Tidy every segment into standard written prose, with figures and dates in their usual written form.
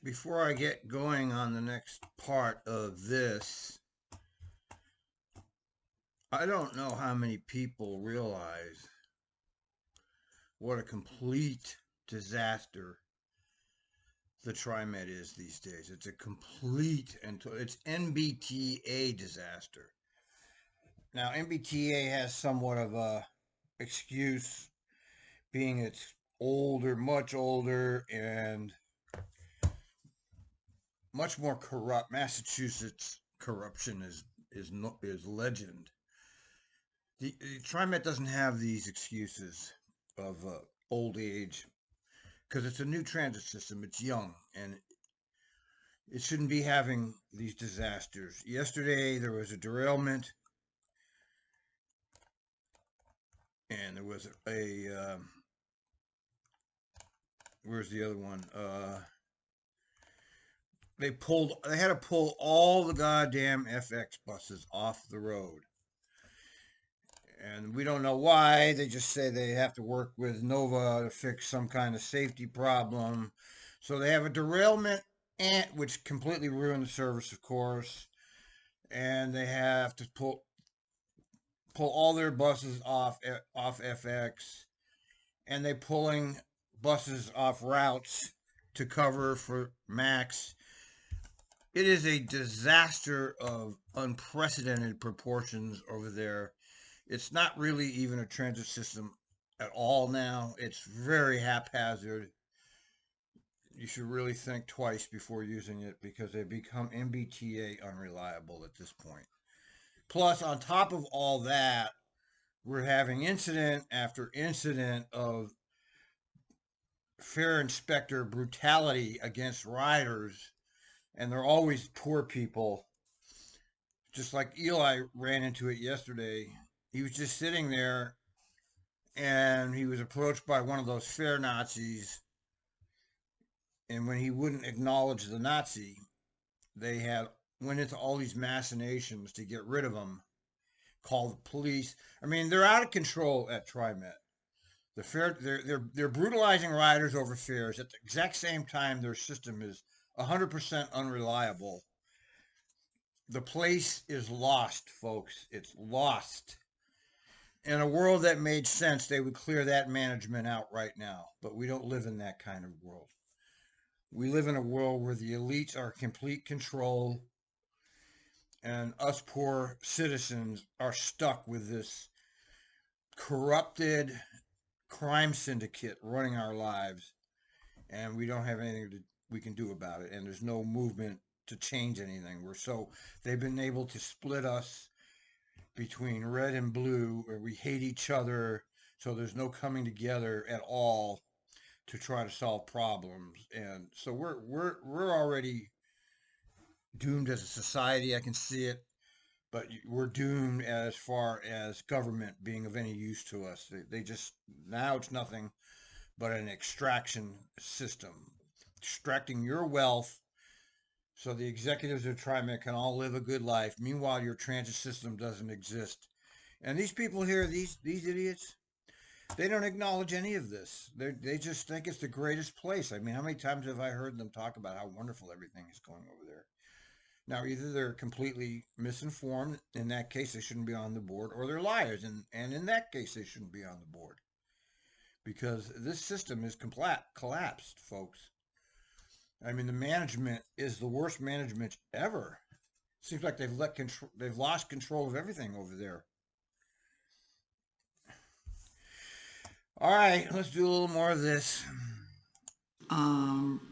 Before I get going on the next part of this, I don't know how many people realize what a complete disaster the TriMet is these days. It's a complete and it's NBTA disaster. Now, NBTA has somewhat of a excuse, being it's older, much older, and much more corrupt. Massachusetts corruption is legend. The TriMet doesn't have these excuses of old age because it's a new transit system. It's young and it shouldn't be having these disasters. Yesterday there was a derailment, and there was a where's the other one? They had to pull all the goddamn FX buses off the road. And we don't know why. They just say they have to work with Nova to fix some kind of safety problem. So they have a derailment, which completely ruined the service, of course. And they have to pull all their buses off FX, and they're pulling buses off routes to cover for Max. It is a disaster of unprecedented proportions over there. It's not really even a transit system at all now. It's very haphazard. You should really think twice before using it because they become MBTA unreliable at this point. Plus, on top of all that, we're having incident after incident of fare inspector brutality against riders, and they're always poor people. Just like Eli ran into it yesterday. He was just sitting there and he was approached by one of those fare Nazis. And when he wouldn't acknowledge the Nazi, they went into all these machinations to get rid of him, called the police. I mean, they're out of control at TriMet. They're brutalizing riders over fares at the exact same time their system is 100% unreliable. The place is lost, folks. It's lost. In a world that made sense, they would clear that management out right now. But we don't live in that kind of world. We live in a world where the elites are complete control, and us poor citizens are stuck with this corrupted crime syndicate running our lives, and we don't have anything we can do about it, and there's no movement to change anything. They've been able to split us between red and blue, where we hate each other, so there's no coming together at all to try to solve problems. And so we're already doomed as a society. I can see it, but we're doomed as far as government being of any use to us. They just, now it's nothing but an extraction system, extracting your wealth so the executives of TriMet can all live a good life. Meanwhile, your transit system doesn't exist. And these people here, these idiots, they don't acknowledge any of this. They just think it's the greatest place. I mean, how many times have I heard them talk about how wonderful everything is going over there? Now, either they're completely misinformed, in that case they shouldn't be on the board, or they're liars, and in that case they shouldn't be on the board. Because this system is collapsed, folks. I mean, the management is the worst management ever. Seems like they've lost control of everything over there. All right, let's do a little more of this.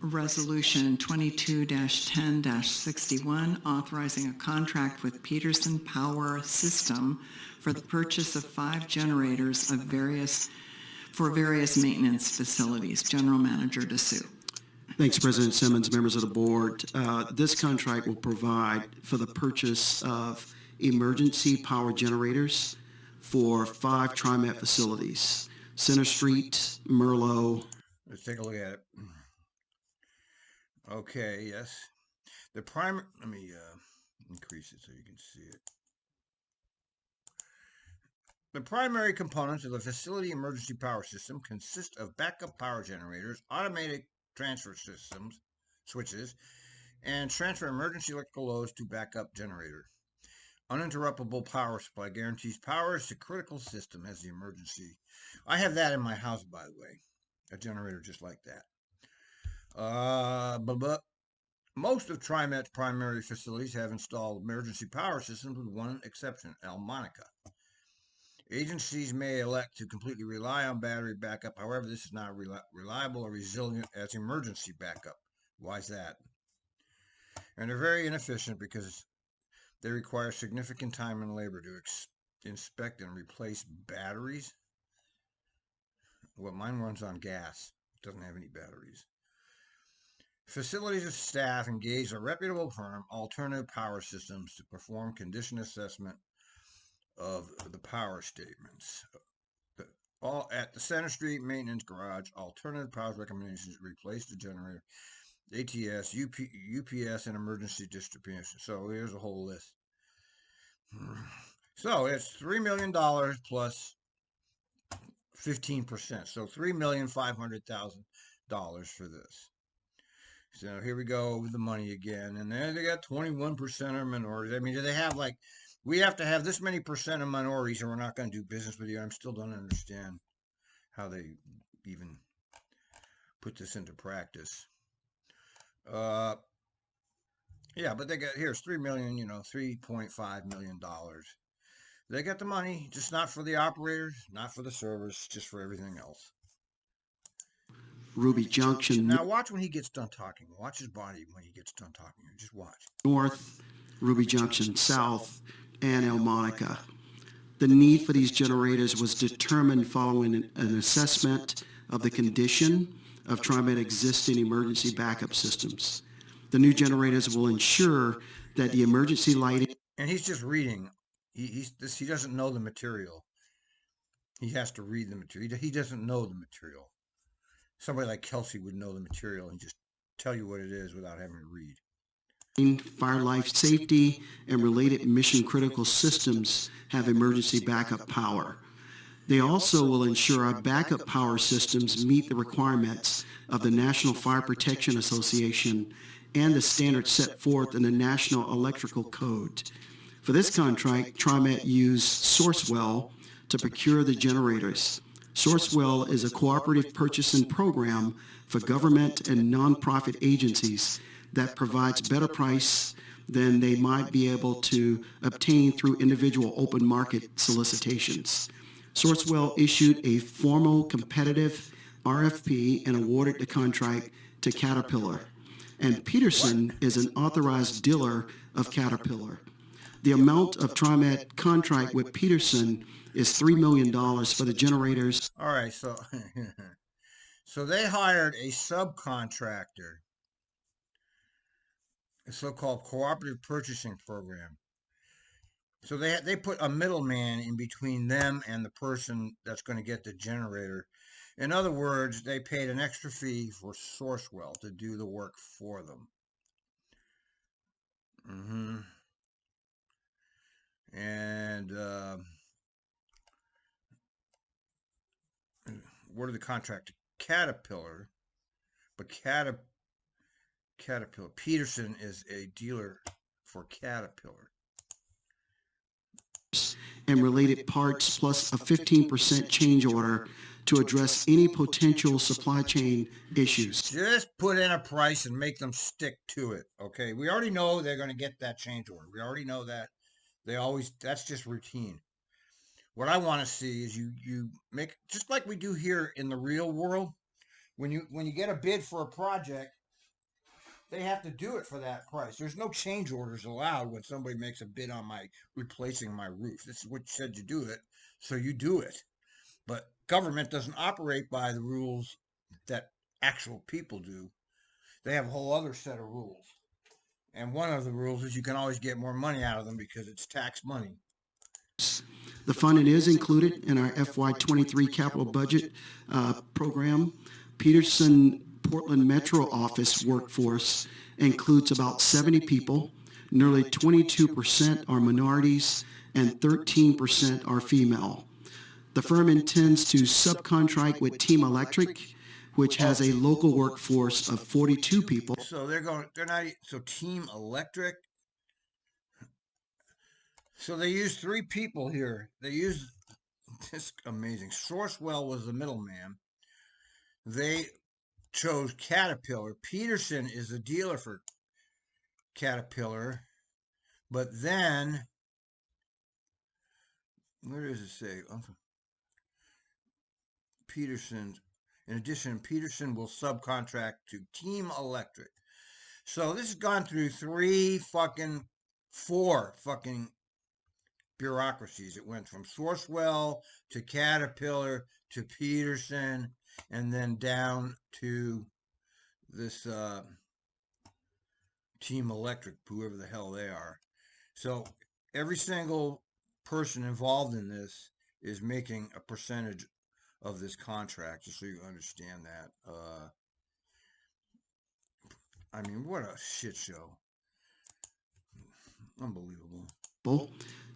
Resolution 22-10-61, authorizing a contract with Peterson Power System for the purchase of 5 generators for various maintenance facilities. General Manager DeSue. Thanks, President Simmons, members of the board. This contract will provide for the purchase of emergency power generators for 5 TriMet facilities: Center Street, Merlot. Let's take a look at it. Okay, yes. Let me increase it so you can see it. The primary components of the facility emergency power system consist of backup power generators, automated transfer systems, switches, and transfer emergency electrical loads to backup generator. Uninterruptible power supply guarantees powers to critical system as the emergency. I have that in my house, by the way, a generator just like that. But most of TriMet's primary facilities have installed emergency power systems with one exception, Monica. Agencies may elect to completely rely on battery backup. However, this is not reliable or resilient as emergency backup. Why is that? And they're very inefficient because they require significant time and labor to inspect and replace batteries. Well, mine runs on gas. It doesn't have any batteries. Facilities of staff engage a reputable firm, Alternative Power Systems, to perform condition assessment of the power statements. All at the Center Street Maintenance Garage, Alternative Power recommendations replace the generator, ATS, UPS, and emergency distribution. So here's a whole list. So it's $3 million plus 15%. So $3,500,000 for this. So here we go with the money again. And then they got 21% are minorities. I mean, do they have like, we have to have this many percent of minorities or we're not going to do business with you? I still don't understand how they even put this into practice. Yeah, but they got, here's $3 million, $3.5 million. They got the money, just not for the operators, not for the servers, just for everything else. Ruby Junction Now watch when he gets done talking. Watch his body when he gets done talking. Just watch. North, Ruby Junction South, and El Monica. The need for these generators was determined following an assessment of the condition of TriMet existing emergency backup systems. The new generators will ensure that the emergency lighting... And he's just reading. He doesn't know the material. He has to read the material. He doesn't know the material. Somebody like Kelsey would know the material and just tell you what it is without having to read. Fire life safety and related mission critical systems have emergency backup power. They also will ensure our backup power systems meet the requirements of the National Fire Protection Association and the standards set forth in the National Electrical Code. For this contract, TriMet used Sourcewell to procure the generators. Sourcewell is a cooperative purchasing program for government and nonprofit agencies that provides better price than they might be able to obtain through individual open market solicitations. Sourcewell issued a formal competitive RFP and awarded the contract to Caterpillar. And Peterson is an authorized dealer of Caterpillar. The amount of TriMet contract with Peterson is $3 million for the generators. All right, so they hired a subcontractor, a so-called cooperative purchasing program. So they put a middleman in between them and the person that's going to get the generator. In other words, they paid an extra fee for Sourcewell to do the work for them. And word of the contract to Caterpillar, but Caterpillar Peterson is a dealer for Caterpillar. And related parts plus a 15% change order to address any potential supply chain issues. Just put in a price and make them stick to it, okay? We already know they're going to get that change order. We already know that. That's just routine. What I want to see is you make, just like we do here in the real world, when you get a bid for a project, they have to do it for that price. There's no change orders allowed when somebody makes a bid on replacing my roof. This is what you said you do it, so you do it. But government doesn't operate by the rules that actual people do. They have a whole other set of rules. And one of the rules is you can always get more money out of them because it's tax money. The funding is included in our FY23 capital budget program. Peterson Portland Metro office workforce includes about 70 people. Nearly 22% are minorities and 13% are female. The firm intends to subcontract with Team Electric, which has a local workforce of 42 people. So so Team Electric. So they used 3 people here. They used this amazing. Sourcewell was the middleman. They chose Caterpillar. Peterson is the dealer for Caterpillar. But then, where does it say? In addition, Peterson will subcontract to Team Electric. So this has gone through 4 fucking bureaucracies. It went from Sourcewell to Caterpillar to Peterson and then down to this Team Electric, whoever the hell they are. So every single person involved in this is making a percentage of this contract, just so you understand that. I mean, what a shit show. Unbelievable.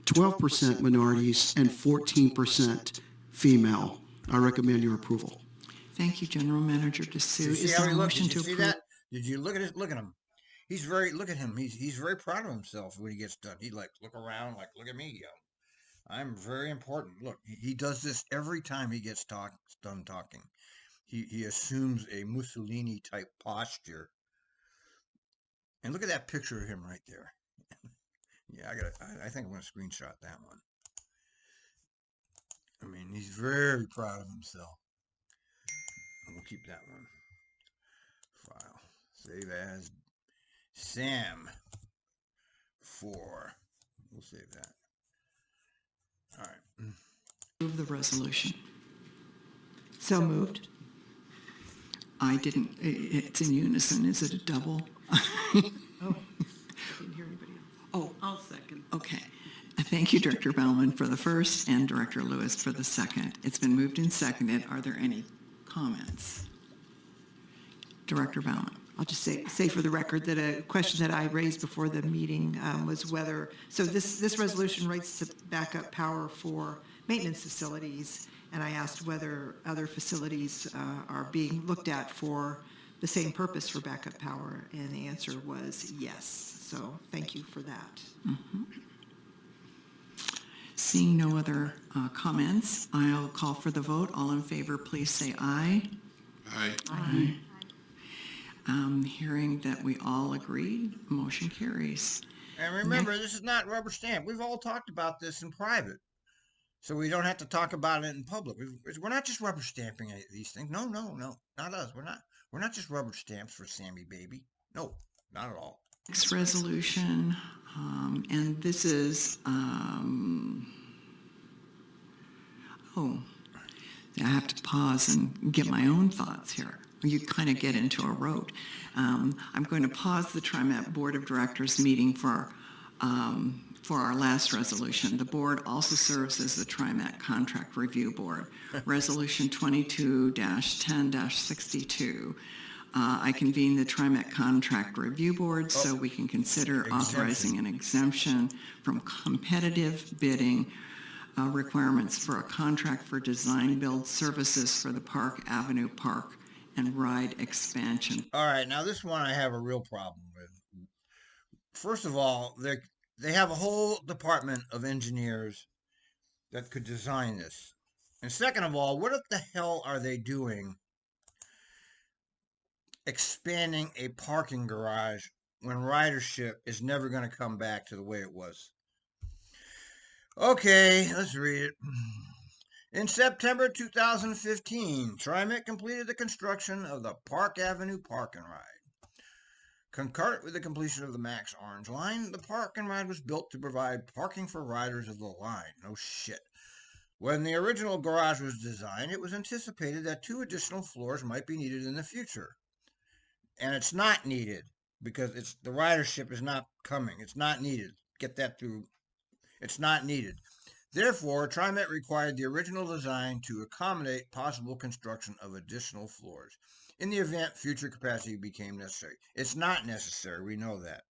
12% minorities and 14% female. I recommend your approval. Thank you, General Manager DeSue. Did you see Is how there he a looked? motion Did you to see approve? that? Did you look at it? Look at him. Look at him. He's very proud of himself when he gets done. He look around like, look at me, yo. I'm very important. Look, he does this every time he gets done talking. He assumes a Mussolini type posture. And look at that picture of him right there. Yeah, I think I'm gonna screenshot that one. I mean, he's very proud of himself. And we'll keep that one. File. Save as Sam 4. We'll save that. All right. Move the resolution. So moved. I didn't, it's in unison. Is it a double? Oh, didn't hear anybody else. Oh, I'll second. okay. Thank you, Director Bellman, for the first and Director Lewis for the second. It's been moved and seconded. Are there any comments? Director Bellman. I'll just say for the record that a question that I raised before the meeting was whether, so this resolution rates to backup power for maintenance facilities, and I asked whether other facilities are being looked at for the same purpose for backup power, and the answer was yes. So thank you for that. Mm-hmm. Seeing no other comments, I'll call for the vote. All in favor, please say aye. Aye. Aye. Hearing that we all agreed, motion carries. And remember, this is not rubber stamp. We've all talked about this in private, so we don't have to talk about it in public. We're not just rubber stamping these things. No, not us. We're not just rubber stamps for Sammy Baby. No, not at all. Next resolution, and this is, I have to pause and get my own thoughts here. You kind of get into a rote. I'm going to pause the TRIMET Board of Directors meeting for our last resolution. The board also serves as the TRIMET Contract Review Board. Resolution 22-10-62. I convene the TRIMET Contract Review Board so we can consider authorizing an exemption from competitive bidding requirements for a contract for design build services for the Park Avenue Park and Ride expansion. All right, now this one I have a real problem with. First of all, they have a whole department of engineers that could design this. And second of all, what the hell are they doing expanding a parking garage when ridership is never going to come back to the way it was? Okay, let's read it. In September 2015, TRIMET completed the construction of the Park Avenue Park and Ride. Concurrent with the completion of the Max Orange Line, the Park and Ride was built to provide parking for riders of the line. No shit. When the original garage was designed, it was anticipated that 2 additional floors might be needed in the future. And it's not needed because the ridership is not coming. It's not needed. Get that through. It's not needed. Therefore, TRIMET required the original design to accommodate possible construction of additional floors in the event future capacity became necessary. It's not necessary. We know that.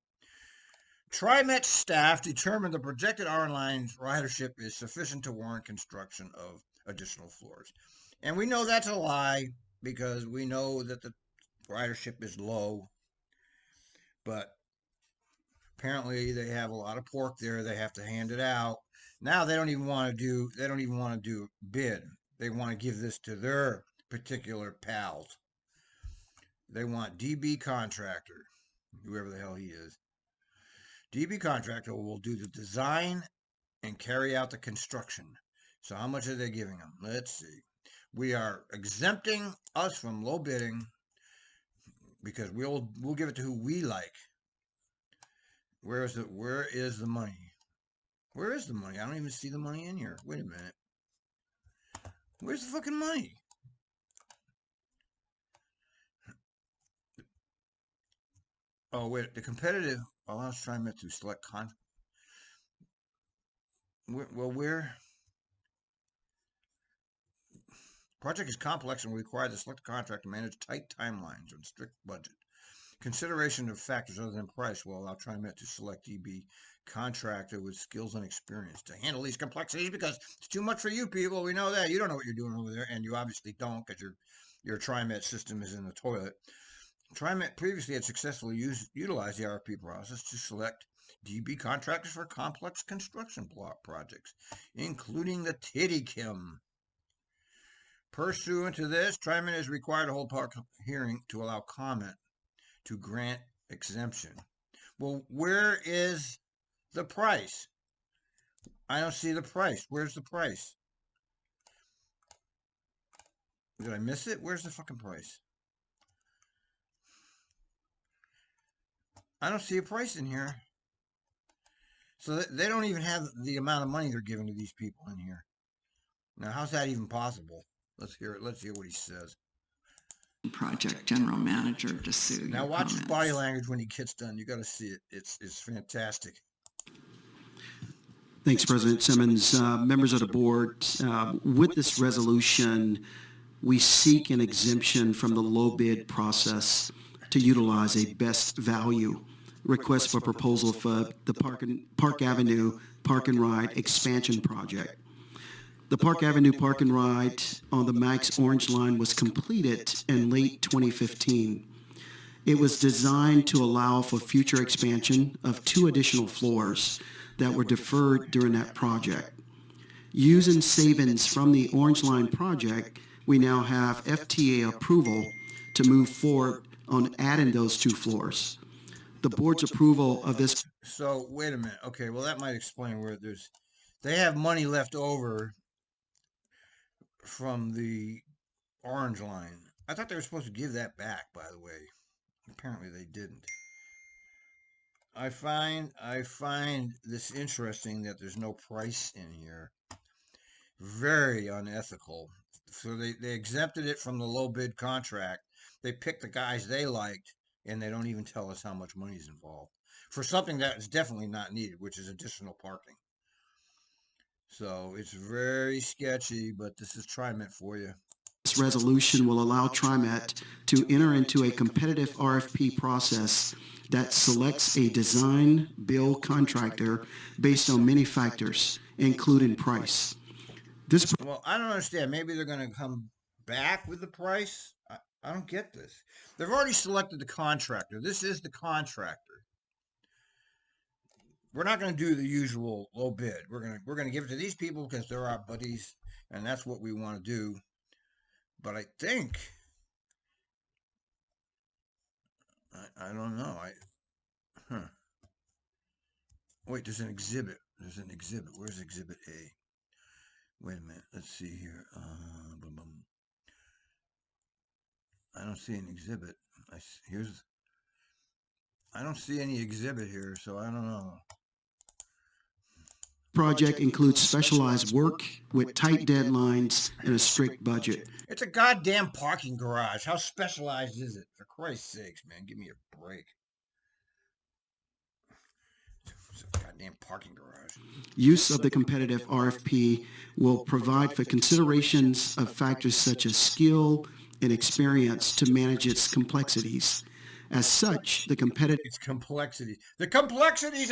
TRIMET staff determined the projected R-Line's ridership is sufficient to warrant construction of additional floors. And we know that's a lie. because we know that the ridership is low, but apparently they have a lot of pork there. They have to hand it out. Now they don't even want to do bid. They want to give this to their particular pals. They want DB Contractor, whoever the hell he is. DB Contractor will do the design and carry out the construction. So how much are they giving them? Let's see. We are exempting us from low bidding because we'll give it to who we like. Where is the money? Where is the money? I don't even see the money in here. Wait a minute. Where's the fucking money? Oh, wait. The competitive. Oh, I was trying to select where? Project is complex and will require the select contract to manage tight timelines and strict budget. Consideration of factors other than price will allow TriMet to select DB contractor with skills and experience to handle these complexities because it's too much for you people. We know that. You don't know what you're doing over there, and you obviously don't because your TriMet system is in the toilet. TriMet previously had successfully utilized the RFP process to select DB contractors for complex construction block projects, including the Titty Kim. Pursuant to this, TriMet is required to hold public hearing to allow comment to grant exemption. Well, where is the price? I don't see the price. Where's the price? Did I miss it? Where's the fucking price? I don't see a price in here. So they don't even have the amount of money they're giving to these people in here. Now, how's that even possible? Let's hear it. Let's hear what he says. Project General Manager DeSue. Now watch his body language when he gets done. You got to see it. It's fantastic. Thanks, President Simmons. Members of the board, with this resolution, we seek an exemption from the low bid process to utilize a best value request for proposal for the Park Avenue Park and Ride expansion project. The Park Avenue Park and Ride on the Max Orange Line was completed in late 2015. It was designed to allow for future expansion of 2 additional floors that were deferred during that project. Using savings from the Orange Line project, we now have FTA approval to move forward on adding those 2 floors. The board's approval of this. So wait a minute. Okay, well that might explain where they have money left over from the Orange Line. I thought they were supposed to give that back, by the way. Apparently they didn't. I find this interesting that there's no price in here. Very unethical. So they exempted it from the low bid contract. They picked the guys they liked, and they don't even tell us how much money is involved for something that is definitely not needed, which is additional parking. So it's very sketchy, but this is TriMet for you. This resolution will allow TriMet to enter into a competitive RFP process that selects a design build contractor based on many factors, including price. Well, I don't understand. Maybe they're going to come back with the price. I don't get this. They've already selected the contractor. This is the contractor. We're not going to do the usual low bid. We're going to give it to these people because they're our buddies, and that's what we want to do. But I think I don't know. Wait, there's an exhibit. Where's Exhibit A? Wait a minute. Let's see here. I don't see an exhibit. I don't see any exhibit here, so I don't know. Project includes specialized work with tight deadlines and a strict budget. It's a goddamn parking garage. How specialized is it? For Christ's sakes, man, give me a break. It's a goddamn parking garage. Use of the competitive RFP will provide for considerations of factors such as skill and experience to manage its complexities. As such, the complexities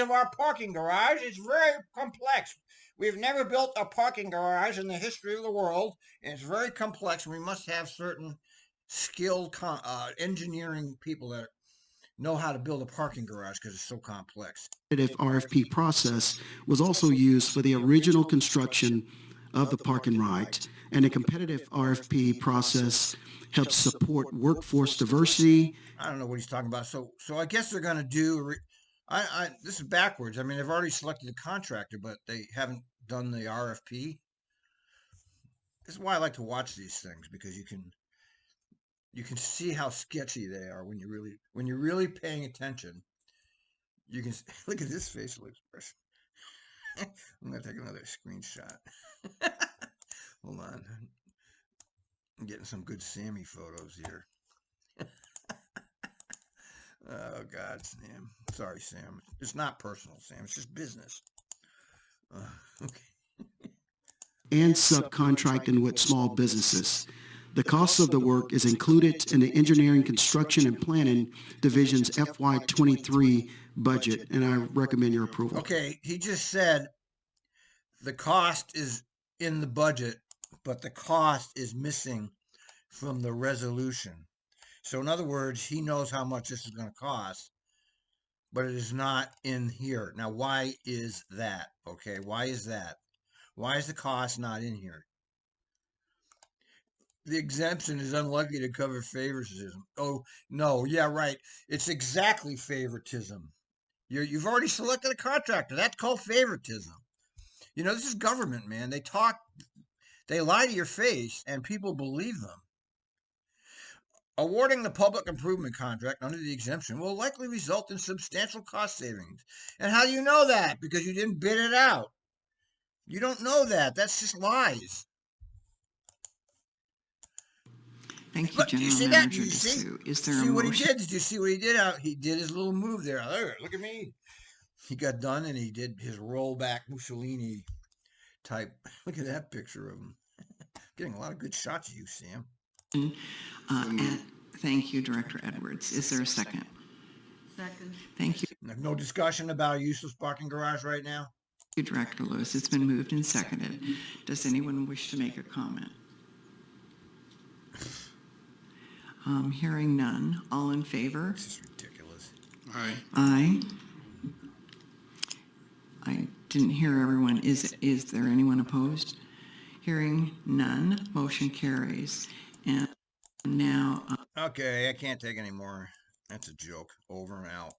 of our parking garage is very complex. We've never built a parking garage in the history of the world, and it's very complex. We must have certain skilled engineering people that know how to build a parking garage because it's so complex. Competitive RFP process was also used for the original construction of the park and ride, and a competitive RFP process helps support workforce diversity. I don't know what he's talking about. So I guess they're going to do. This is backwards. I mean, they've already selected the contractor, but they haven't done the RFP. This is why I like to watch these things, because you can see how sketchy they are when you're really paying attention. You can look at this facial expression. I'm gonna take another screenshot. Hold on, I'm getting some good Sammy photos here. Oh God, Sam. Sorry, Sam. It's not personal, Sam. It's just business. Okay. And subcontracting with small businesses. The cost of the work is included in the Engineering, Construction, and Planning Division's FY23 budget, and I recommend your approval. Okay, he just said the cost is in the budget, but the cost is missing from the resolution. So in other words, he knows how much this is going to cost, but it is not in here. Now, why is that? Okay, why is that? Why is the cost not in here? The exemption is unlikely to cover favoritism. Oh, no, yeah, right. It's exactly favoritism. You've already selected a contractor. That's called favoritism. You know, this is government, man. They lie to your face, and people believe them. Awarding the public improvement contract under the exemption will likely result in substantial cost savings. And how do you know that? Because you didn't bid it out. You don't know that. That's just lies. Thank you, Look, do you General see that? Manager Do you see? Dessou. Is there See a what he motion? did? Did you see what he did out? He did his little move there. Look at me. He got done and he did his rollback Mussolini type. Look at that picture of him. Getting a lot of good shots of you, Sam. And thank you, Director Edwards. Is there a second? Second. Thank you, No discussion about a useless parking garage right now? Director Lewis. It's been moved and seconded. Does anyone wish to make a comment? Hearing none. All in favor? This is ridiculous. Aye. I didn't hear everyone. Is there anyone opposed? Hearing none. Motion carries. And now, Okay, I can't take any more. That's a joke. Over and out.